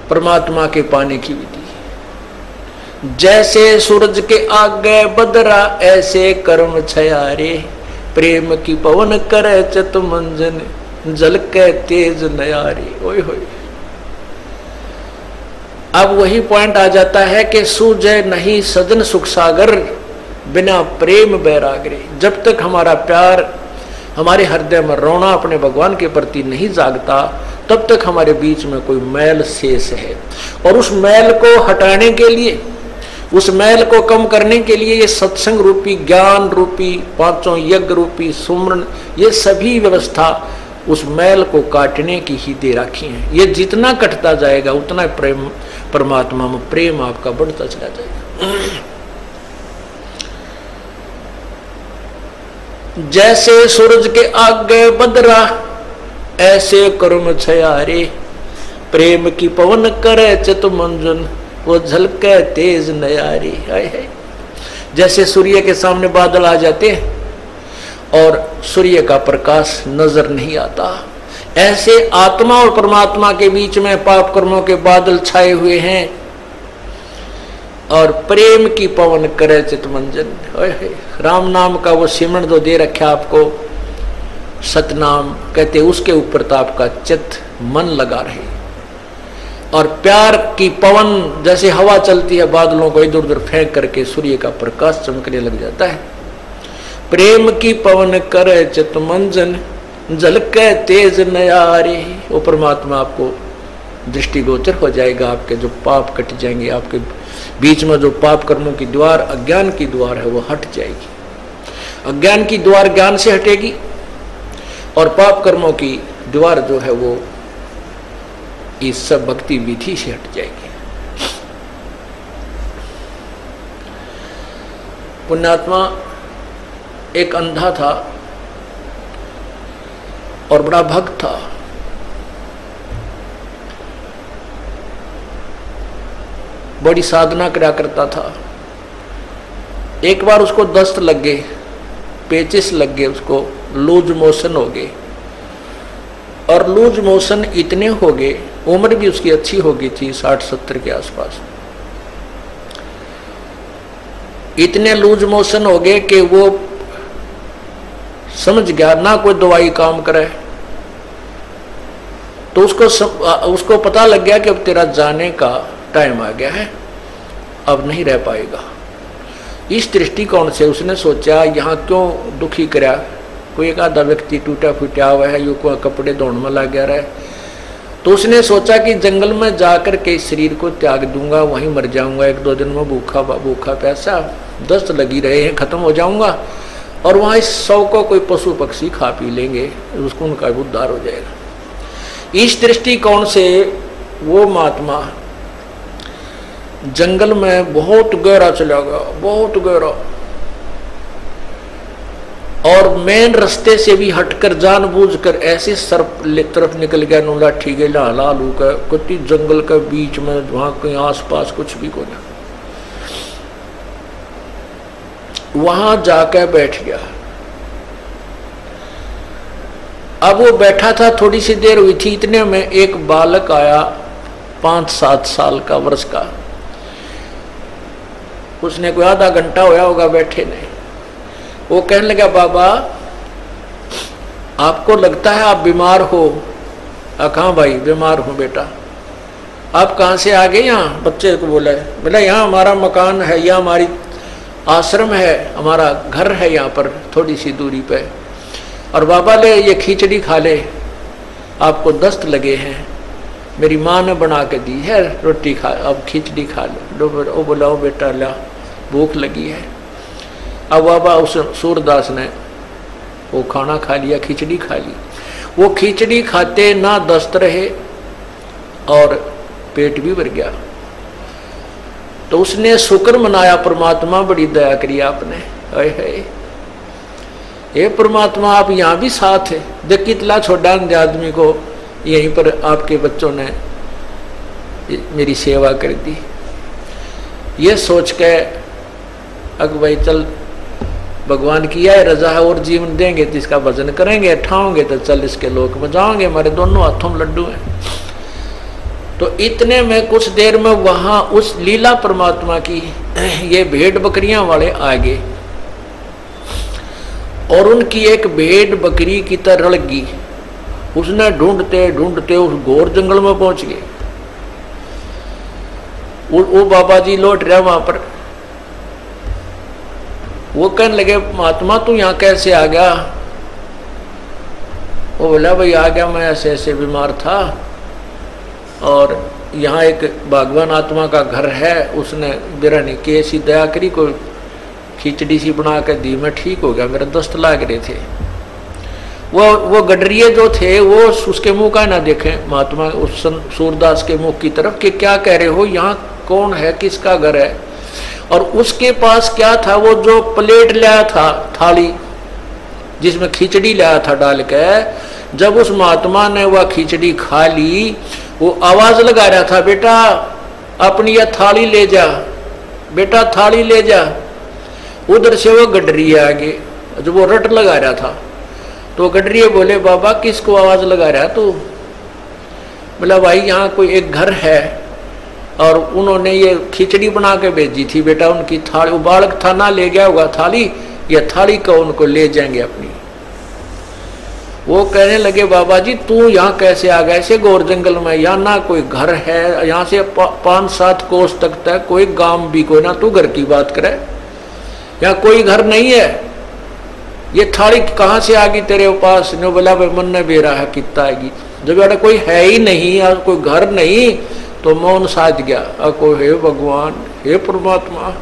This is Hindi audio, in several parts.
परमात्मा के पाने की विधि। जैसे सूरज के आगे बदरा ऐसे कर्म छयारे, प्रेम की पवन करे चत मंजन जल के तेज नयारे। ओए होए, अब वही पॉइंट आ जाता है कि सूझे नहीं सजन सुख सागर, बिना प्रेम बैरागरे। जब तक हमारा प्यार हमारे हृदय में रोना अपने भगवान के प्रति नहीं जागता, तब तक हमारे बीच में कोई मैल शेष है। और उस मैल को हटाने के लिए, उस मैल को कम करने के लिए ये सत्संग रूपी, ज्ञान रूपी, पांचों यज्ञ रूपी, सुमरण, ये सभी व्यवस्था उस मैल को काटने की ही दे रखी है। ये जितना कटता जाएगा उतना प्रेम, परमात्मा में प्रेम आपका बढ़ता चला जाएगा। जैसे सूरज के आगे बदरा ऐसे कर्म छयारे, प्रेम की पवन करे चित मंजन वो झलके तेज नयारी। है जैसे सूर्य के सामने बादल आ जाते हैं और सूर्य का प्रकाश नजर नहीं आता, ऐसे आत्मा और परमात्मा के बीच में पाप कर्मों के बादल छाए हुए हैं और प्रेम की पवन करे चितमंजन। राम नाम का वो सिमरण जो दे रखा आपको, सतनाम कहते, उसके ऊपर तो आपका चित मन लगा रहे। और प्यार की पवन जैसे हवा चलती है, बादलों को इधर उधर फेंक करके सूर्य का प्रकाश चमकने लग जाता है। प्रेम की पवन करे चितमंजन झलके तेज नयारे। वो परमात्मा आपको दृष्टिगोचर हो जाएगा, आपके जो पाप कट जाएंगे, आपके बीच में जो पाप कर्मों की द्वार, अज्ञान की द्वार है, वो हट जाएगी। अज्ञान की द्वार ज्ञान से हटेगी और पाप कर्मों की द्वार जो है वो इस सब भक्ति विधि से हट जाएगी। पुण्यात्मा एक अंधा था और बड़ा भक्त था। बड़ी साधना करा करता था। एक बार उसको दस्त लग गए, पेचिस लग गए, उसको लूज मोशन हो गए। और लूज मोशन इतने हो गए, उम्र भी उसकी अच्छी हो गई थी, 60-70 के आसपास। इतने लूज मोशन हो गए कि वो समझ गया ना कोई दवाई काम करे। तो उसको पता लग गया कि अब तेरा जाने का टाइम आ गया है, अब नहीं रह पाएगा। इस दृष्टिकोण से उसने सोचा यहाँ क्यों दुखी करा, कोई एक आधा व्यक्ति टूटा फूटा हुआ है, यो कपड़े धोने में लग गया रहा है। तो उसने सोचा कि जंगल में जाकर के इस शरीर को त्याग दूंगा, वहीं मर जाऊंगा, 1-2 दिन में भूखा प्यासा, दस्त लगी रहे हैं, खत्म हो जाऊंगा और वहां इस 100 को कोई पशु पक्षी खा पी लेंगे, उसको उनका उद्धार हो जाएगा। इस दृष्टिकोण से वो महात्मा जंगल में बहुत गहरा चला गया, बहुत गहरा, और मेन रास्ते से भी हटकर जानबूझकर ऐसे सर्प तरफ निकल गया, नो लाठी के लालू का कति जंगल के बीच में, वहां कहीं आसपास कुछ भी को ना, वहां जाकर बैठ गया। अब वो बैठा था, थोड़ी सी देर हुई थी, इतने में एक बालक आया 5-7 साल का, वर्ष का। उसने कोई आधा घंटा होया होगा बैठे ने। वो कहने लगा, बाबा आपको लगता है आप बीमार हो? कहाँ भाई, बीमार हूं बेटा। आप कहाँ से आ गए? यहाँ बच्चे को बोला, बोला यहाँ हमारा मकान है, यहाँ हमारी आश्रम है, हमारा घर है यहाँ पर थोड़ी सी दूरी पे। और बाबा ले ये खिचड़ी खा ले, आपको दस्त लगे हैं, मेरी माँ ने बना के दी है, रोटी खा, अब खिचड़ी खा लो। वो बोला, ओ बेटा ला, भूख लगी है। अब बाबा उस सूरदास ने वो खाना खा लिया, खिचड़ी खा ली। वो खिचड़ी खाते ना दस्त रहे और पेट भी भर गया। तो उसने शुक्र मनाया, परमात्मा बड़ी दया करी आपने, है ये परमात्मा आप यहाँ भी साथ है। देख कितना छोटा आदमी को यहीं पर आपके बच्चों ने मेरी सेवा कर दी। ये सोच के अग भाई चल, भगवान की यह रजा है, और जीवन देंगे तो इसका भजन करेंगे, ठाओगे तो चल इसके लोक में जाओगे, हमारे दोनों हाथों में लड्डू हैं। तो इतने में कुछ देर में वहां उस लीला परमात्मा की ये भेड़ बकरियां वाले आ गए और उनकी एक भेड़ बकरी की तरह लगी। उसने ढूंढते ढूंढते उस घोर जंगल में पहुंच गए। वो बाबा जी लौट रहा वहां पर। वो कहने लगे महात्मा तू यहाँ कैसे आ गया? वो बोला भाई आ गया, मैं ऐसे ऐसे बीमार था और यहाँ एक भगवान आत्मा का घर है, उसने बिरानी की ऐसी दया करी, कोई खिचड़ी सी बना कर दी, मैं ठीक हो गया। मेरे दस्त लाग रहे थे। वो गडरिये जो थे वो उसके मुंह का ना देखें महात्मा उस सूरदास के मुंह की तरफ कि क्या कह रहे हो, यहाँ कौन है, किसका घर है। और उसके पास क्या था, वो जो प्लेट लाया था, थाली जिसमें खिचड़ी लाया था डाल के, जब उस महात्मा ने वह खिचड़ी खा ली, वो आवाज लगा रहा था बेटा अपनी यह थाली ले जा, बेटा थाली ले जा। उधर से वो गडरिये आ गए, जब वो रट लगा रहा था तो गडरिये बोले बाबा किसको आवाज लगा रहा तू? बोला भाई यहाँ कोई एक घर है और उन्होंने ये खिचड़ी बना के भेजी थी बेटा, उनकी थाली, वो बालक था ना ले गया होगा थाली, ये थाली को उनको ले जाएंगे अपनी। वो कहने लगे बाबा जी तू यहाँ कैसे आ गया ऐसे घोर जंगल में? यहाँ ना कोई घर है, यहाँ से 5-7 कोस तक तक कोई गांव भी कोई ना, तू घर की बात करे, यहाँ कोई घर नहीं है। ये थाली कहाँ से आ गई तेरे पास? ने बोला भाई मन ने बेरा है कितना आएगी। जब यार कोई है ही नहीं और कोई घर नहीं तो मौन साध गया। को हे भगवान, हे परमात्मा,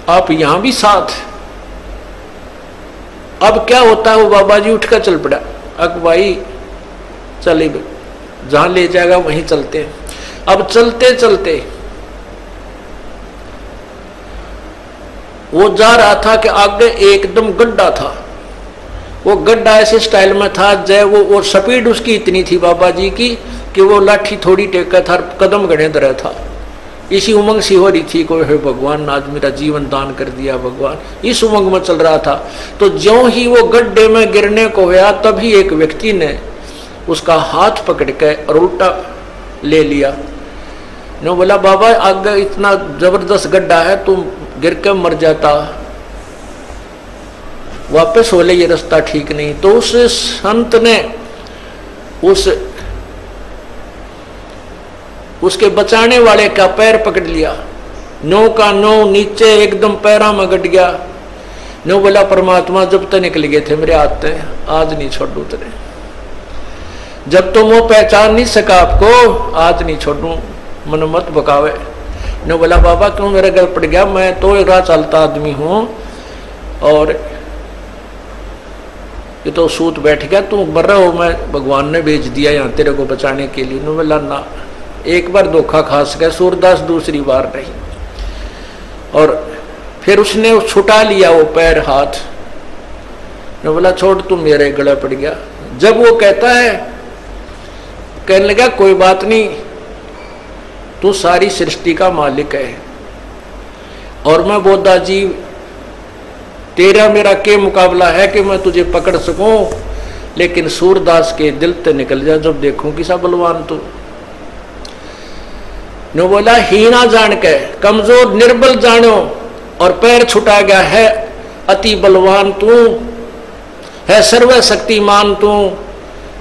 आप यहां भी साथ। अब क्या होता है, वो बाबा जी उठकर चल पड़ा। अब भाई चले जहां ले जाएगा वहीं चलते हैं। अब चलते चलते वो जा रहा था कि आगे एकदम गड्ढा था। वो गड्ढा ऐसे स्टाइल में था जय वो स्पीड उसकी इतनी थी बाबा जी की कि वो लाठी थोड़ी टेका था, कदम गणे दर था। इसी उमंग सी हो रही थी, कोई हे भगवान आज मेरा जीवन दान कर दिया भगवान, इस उमंग में चल रहा था। तो ज्यों ही वो गड्ढे में गिरने को हुआ तभी एक व्यक्ति ने उसका हाथ पकड़ के और उल्टा ले लिया। ने बोला बाबा आगे इतना जबरदस्त गड्ढा है, तुम गिर के मर जाता, वापस हो ले, ये रास्ता ठीक नहीं। तो उस संत ने उसके बचाने वाले का पैर पकड़ लिया, नो का नो नीचे एकदम पैरा में गट गया। नो बोला परमात्मा जब तक निकल गए थे मेरे हाथ से, आज नहीं छोड़ू तेरे, जब तो वो पहचान नहीं सका आपको आज नहीं छोड़ू, मन मत बकावे। नो बोला बाबा क्यों मेरे घर पड़ गया, मैं तो एक राह चलता आदमी हूं और ये तो सूत बैठ गया, तू मर रहा हो, मैं भगवान ने भेज दिया यहाँ तेरे को बचाने के लिए। नो बोला ना, एक बार धोखा खा सका सूरदास, दूसरी बार नहीं। और फिर उसने छुटा लिया वो पैर हाथ। नो बोला छोड़ तू मेरे गले पड़ गया। जब वो कहता है, कहने लगा कोई बात नहीं, तू सारी सृष्टि का मालिक है और मैं बोधा जी तेरा मेरा के मुकाबला है कि मैं तुझे पकड़ सकूं, लेकिन सूरदास के दिल ते निकल जा जब देखूं कि सा बलवान तू। नो बोला हीना जान के कमजोर निर्बल जानो और पैर छुटा गया है, अति बलवान तू है, सर्वशक्तिमान तू,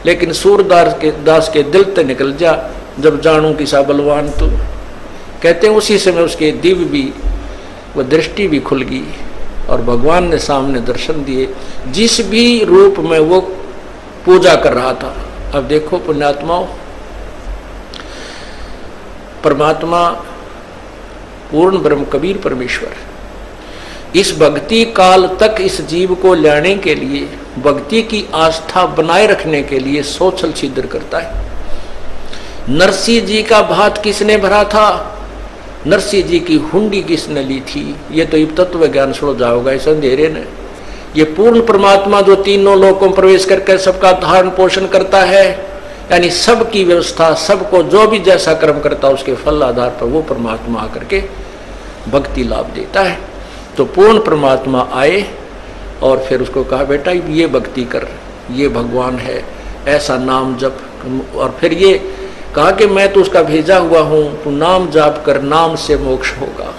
लेकिन सूरदास के दिल ते निकल जा जब जानू कि सा बलवान तू। कहते हैं उसी समय उसके दिव्य भी वो दृष्टि भी खुल गई और भगवान ने सामने दर्शन दिए, जिस भी रूप में वो पूजा कर रहा था। अब देखो पुण्यात्माओं, परमात्मा पूर्ण ब्रह्म कबीर परमेश्वर इस भक्ति काल तक इस जीव को लाने के लिए, भक्ति की आस्था बनाए रखने के लिए सोचल छिद्र करता है। नरसिंह जी का भात किसने भरा था, नरसिंह जी की हुंडी किसने ली थी, ये तो तत्व ज्ञान सुन जाओगा इस अंधेरे ने। ये पूर्ण परमात्मा जो तीनों लोकों में प्रवेश करके सबका धारण पोषण करता है, यानी सबकी व्यवस्था, सबको जो भी जैसा कर्म करता है उसके फल आधार पर वो परमात्मा आकर के भक्ति लाभ देता है। तो पूर्ण परमात्मा आए और फिर उसको कहा बेटा ये भक्ति कर, ये भगवान है, ऐसा नाम जप, और फिर ये कहा कि मैं तो उसका भेजा हुआ हूं, तू नाम जाप कर, नाम से मोक्ष होगा।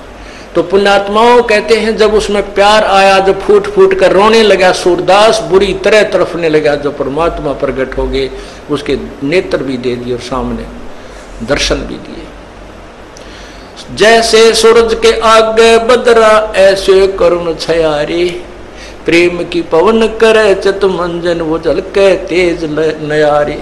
तो पुण्यात्माओं कहते हैं जब उसमें प्यार आया, जब फूट फूट कर रोने लगा सूरदास, बुरी तरह तड़फने लगा, जो परमात्मा प्रकट हो गए, उसके नेत्र भी दे दिए और सामने दर्शन भी दिए। जैसे सूरज के आगे बदरा ऐसे करुण छयारे, प्रेम की पवन करे चित मंजन वो झलके तेज नयारे।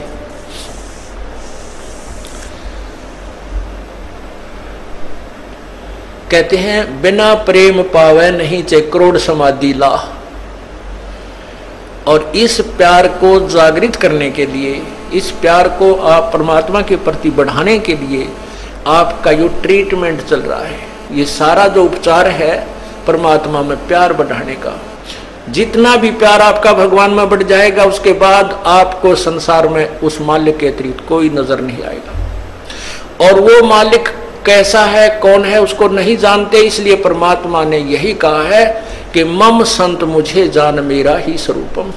कहते हैं बिना प्रेम पावे नहीं चे करोड़ समाधि ला। और इस प्यार को जागृत करने के लिए, इस प्यार को आप परमात्मा के प्रति बढ़ाने के लिए आपका जो ट्रीटमेंट चल रहा है, ये सारा जो उपचार है परमात्मा में प्यार बढ़ाने का। जितना भी प्यार आपका भगवान में बढ़ जाएगा, उसके बाद आपको संसार में उस मालिक के अतिरिक्त कोई नजर नहीं आएगा। और वो मालिक कैसा है, कौन है, उसको नहीं जानते। इसलिए परमात्मा ने यही कहा है कि मम संत मुझे जान मेरा ही स्वरूपम।